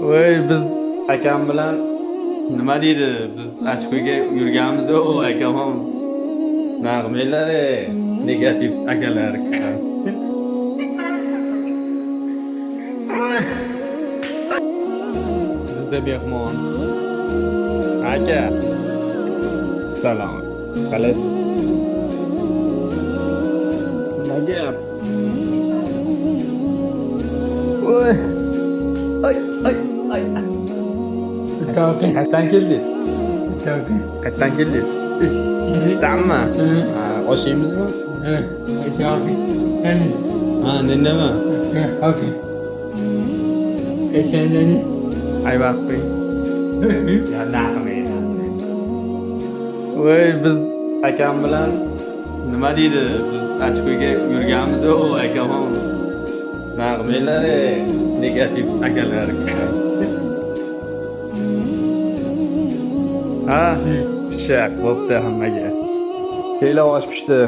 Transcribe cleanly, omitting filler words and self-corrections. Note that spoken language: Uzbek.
Voy biz akam bilan nima deydi? Biz ochko'ga yurganmiz u akam ham nag'malar negativ akalar. Bizda mehmon. Aka. Salom. Qalaysiz? Nima gap? Voy. Ay ay ay. Kalkın. Qayerdan keldingiz? Kalkın. Qayerdan keldingiz? Ishdanmi? Oshaymizmi? Kalkın. Yani. Ha, nendami? Kalkın. Ekenleri. Ay vaqting. Ya naqmaydi. Voy biz akam bilan nima deydi? Biz ochko'ga yurganmiz u akam ham naqmaylar negativ akalar. Ha, shaq bo'pti hammaga. Kela osh pishdi.